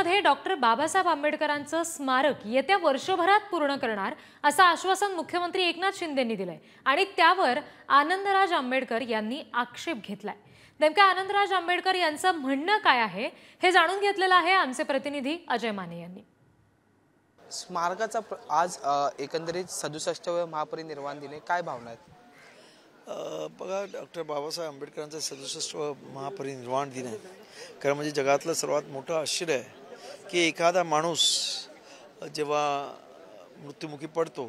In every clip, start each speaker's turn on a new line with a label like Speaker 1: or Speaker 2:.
Speaker 1: नागपूरमध्ये डॉक्टर बाबासाहेब आंबेडकरांचं स्मारक येत्या वर्षभरात पूर्ण करणार असं आश्वासन मुख्यमंत्री एकनाथ शिंदेंनी दिलंय आणि त्यावर आनंदराज आंबेडकर यांनी आक्षेप घेतलाय। नेमका आनंदराज आंबेडकर यांचं म्हणणं काय आहे हे जाणून घेतलेलं आहे आमचे प्रतिनिधी अजय माने यांनी।
Speaker 2: स्मारकाचा आज एकंदरीत 67वे महापरिनिर्वाण दिन काय भावना आहेत?
Speaker 3: बघा, डॉक्टर बाबासाहेब आंबेडकरांचा 67वा महापरिनिर्वाण दिन आहे। खरं म्हणजे जगातलं सर्वात मोठं आश्चर्य आहे की एखादा माणूस जेव्हा मृत्युमुखी पडतो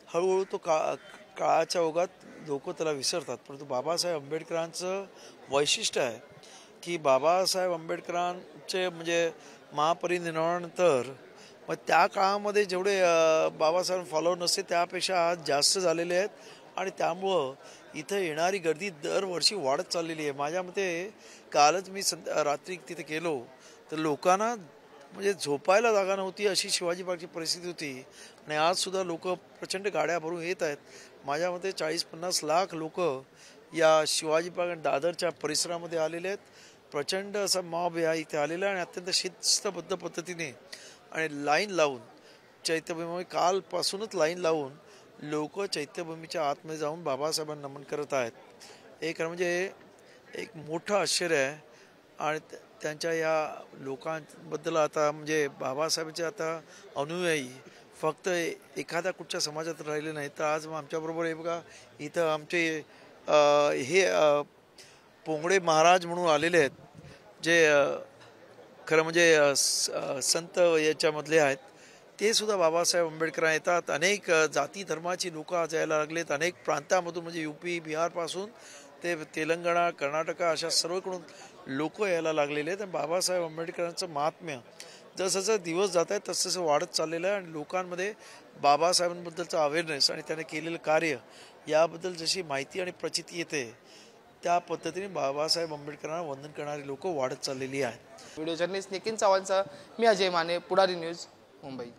Speaker 3: हळूहळू तो काळाच्या ओघात लोक त्याला विसरतात, परंतु बाबासाहेब आंबेडकरांचं वैशिष्ट्य आहे की बाबासाहेब आंबेडकरांचे म्हणजे महापरिनिर्वाणानंतर मग त्या काळामध्ये जेवढे बाबासाहेब फॉलोअर नसते त्यापेक्षा आज जास्त झालेले आहेत आणि त्यामुळं इथं येणारी गर्दी दरवर्षी वाढत चाललेली आहे। माझ्या मते कालच मी रात्री तिथे गेलो तर लोकांना म्हणजे झोपायला जागा नव्हती अशी शिवाजी पार्कची परिस्थिती होती आणि आजसुद्धा लोक प्रचंड गाड्या भरून येत आहेत। माझ्या मते 40-50 लाख लोक या शिवाजी पार्क आणि दादरच्या परिसरामध्ये आलेले आहेत। प्रचंड असा मॉब या इथे आलेला आहे आणि अत्यंत शिस्तबद्ध पद्धतीने आणि लाईन लावून चैत्यभूमी कालपासूनच लाईन लावून लोक चैत्यभूमीच्या आतमध्ये जाऊन बाबासाहेबांना नमन करत आहेत। एक म्हणजे एक मोठं आश्चर्य आहे आणि त्यांच्या या लोकांबद्दल आता म्हणजे बाबासाहेबांचे आता अनुयायी फक्त एखाद्या कुठच्या समाजात राहिले नाही तर आज आमच्याबरोबर हे बघा इथं आमचे हे पोंगडे महाराज म्हणून आलेले आहेत जे खरं म्हणजे संत याच्यामधले आहेत। ते सुद्धा बाबासाहेब आंबेडकर येतात। अनेक जाती धर्माची लोक आज यायला लागलेत, अनेक प्रांतामधून म्हणजे यूपी बिहारपासून ते तेलंगणा कर्नाटका अशा सर्वकडून लोक यायला लागलेले आहेत। बाबासाहेब आंबेडकरांचं महात्म्य जसं दिवस जात आहे तसं वाढत चाललेलं आहे आणि लोकांमध्ये बाबासाहेबांबद्दलचं अवेअरनेस आणि त्याने केलेलं कार्य याबद्दल जशी माहिती आणि प्रचिती येते त्या पद्धतीने बाबासाहेब आंबेडकरांना वंदन करणारी लोक वाढत चाललेली आहेत।
Speaker 2: व्हिडिओ जर्नलिस्ट नितीन चव्हाणसह मी अजय माने, पुढारी न्यूज, मुंबई।